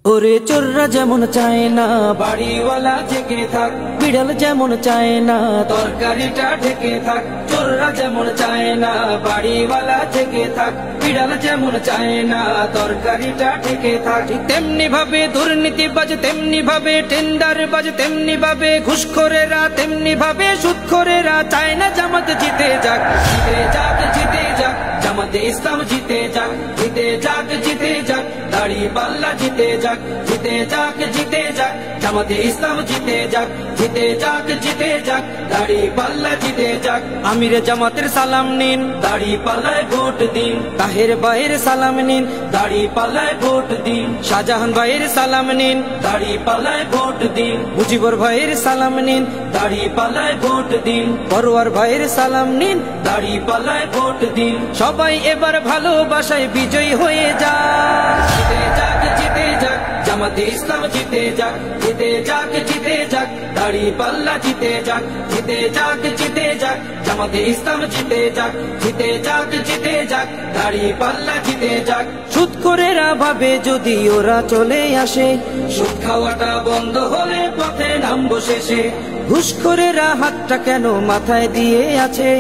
ওরে চোররা যেমন চায় না বাড়িওয়ালা জেগে থাক, বিড়াল যেমন চায় না তরকারিটা ঢেকে থাক। চোররা যেমন চায় না বাড়িওয়ালা জেগে থাক, বিড়াল যেমন চায় না তরকারিটা ঢেকে থাক। তেমনি ভাবে দুর্নীতিবাজ, তেমনি ভাবে টেন্ডারবাজ, তেমনি ভাবে ঘুষখোরেরা, তেমনি ভাবে সুদখোরেরা চায় না জামাত জিতে যাক। জিতে যাক, জিতে যাক, জামাতে ইসলাম জিতে যাক। জিতে যাক, জিতে যাক, দাড়িপাল্লা জিতে যাক। জিতে যাক, জিতে যাক, জামাতে ইসলাম জিতে যাক। জিতে যাক, জিতে যাক, দাড়িপাল্লা জিতে যাক। আমিরে জামাতের সালাম নিন, দাড়িপাল্লায় ভোট দিন। তাহের ভাইয়ের সালাম নিন, দাড়িপাল্লায় ভোট দিন। শাহজাহান ভাইয়ের সালাম নিন, দাড়িপাল্লায় ভোট দিন। মুজিবুর ভাইয়ের সালাম নিন, দাড়িপাল্লায় ভোট দিন। পরোয়ার ভাইয়ের সালাম নিন, দাড়িপাল্লায় ভোট দিন। সবাই এবার ভালোবাসায় বিজয়ী হয়ে যাক। জিতে যাক, জিতে যাক, জামাতে ইসলাম জিতে যাক। জিতে যাক, জিতে যাক, দাড়িপাল্লা জিতে যাক। জিতে যাক, জিতে যাক, জামাতে ইসলাম জিতে যাক। জিতে যাক, জিতে যাক, দাড়িপাল্লা জিতে যাক। সুদখোরেরা ভাবে যদি ওরা চলে আসে, সুদ খাওয়াটা বন্ধ হলে পথে নামবো শেষে। ঘুষখোরেরা হাতটা কেন মাথায় দিয়ে আছে,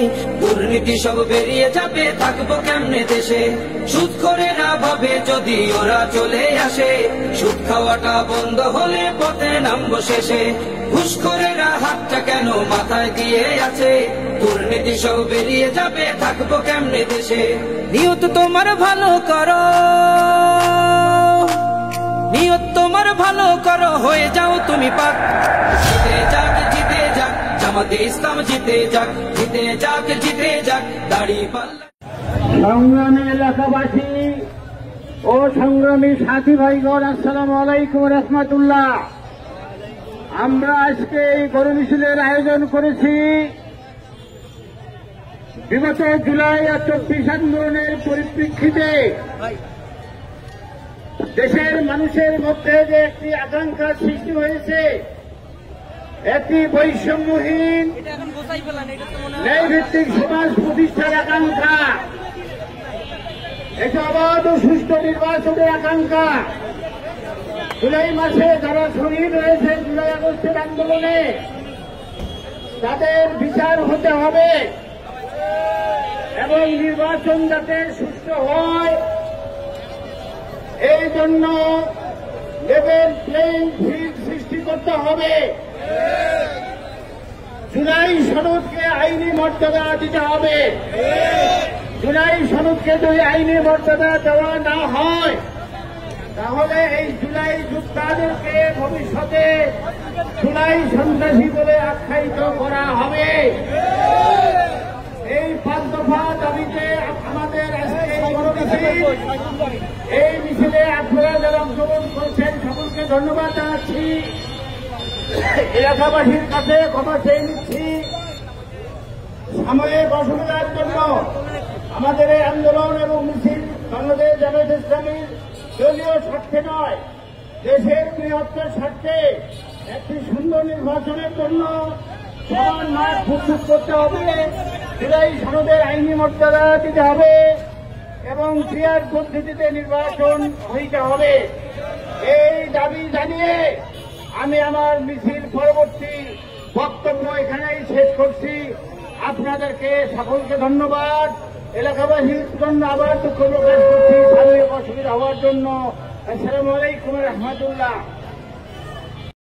দুর্নীতি সব বেরিয়ে যাবে, থাকবো কেমনে দেশে। সুদখোরেরা ভাবে যদি ওরা চলে আসে, সুদ খাওয়াটা বন্ধ হলে পথে নামবো শেষে। ঘুষখোরেরা হাতটা কেন মাথায় দিয়ে আছে, দুর্নীতি সব বেরিয়ে যাবে, থাকবো কেমনে দেশে। নিয়ত তোমার ভালো করো, নিয়ত তোমার ভালো করো, হয়ে যাও তুমি পাক। জিতে যাক, জিতে যাক, জামাতে ইসলাম জিতে যাক। জিতে যাক, জিতে যাক, দাড়িপাল্লা। সংগ্রামী এলাকাবাসী ও সংগ্রামী সাথী ভাইগণ, আসসালামু আলাইকুম রহমতুল্লাহ। আমরা আজকে এই গণ মিছিলের আয়োজন করেছি বিগত জুলাই আর 24 আন্দোলনের পরিপ্রেক্ষিতে দেশের মানুষের মধ্যে যে একটি আকাঙ্ক্ষার সৃষ্টি হয়েছে, একটি বৈষম্যহীন ন্যায়ভিত্তিক সমাজ প্রতিষ্ঠার আকাঙ্ক্ষা, একটি অবাধ ও সুষ্ঠু নির্বাচনের আকাঙ্ক্ষা। জুলাই মাসে যারা শহীদ হয়েছে জুলাই আগস্টের আন্দোলনে, তাদের বিচার হতে হবে এবং নির্বাচন যাতে সুষ্ঠু হয় এই জন্য লেভেল প্লেইং ফিল্ড সৃষ্টি করতে হবে। জুলাই সনদকে আইনি মর্যাদা দিতে হবে। জুলাই সনদকে যদি আইনি মর্যাদা দেওয়া না হয়, তাহলে এই জুলাই যোদ্ধাদেরকে ভবিষ্যতে জুলাই সন্ত্রাসী বলে আখ্যায়িত করা হবে। এই 5 দফা দাবিতে আমাদের এই মিছিলে আপনারা যারা অংশগ্রহণ করেছেন সকলকে ধন্যবাদ জানাচ্ছি। এলাকাবাসীর কাছে ক্ষমা চেয়ে নিচ্ছি। সাময়িক অসুবিধার জন্য আমাদের এই আন্দোলন এবং মিছিল বাংলাদেশ জামায়াত ইসলামীর দলীয় স্বার্থে নয়, দেশের বৃহত্তর স্বার্থে একটি সুন্দর নির্বাচনের জন্য সমান মাঠ প্রস্তুত করতে হবে। জুলাই সনদের আইনি মর্যাদা দিতে হবে এবং ক্রিয়ার পদ্ধতিতে নির্বাচন হইতে হবে। এই দাবি জানিয়ে আমি আমার মিছিল পরবর্তী বক্তব্য এখানেই শেষ করছি। আপনাদেরকে সকলকে ধন্যবাদ। এলাকাবাসীর জন্য আবার দুঃখ প্রকাশ করছি শারীরিক অসুবিধা হওয়ার জন্য। আসসালামু আলাইকুম রহমতুল্লাহ।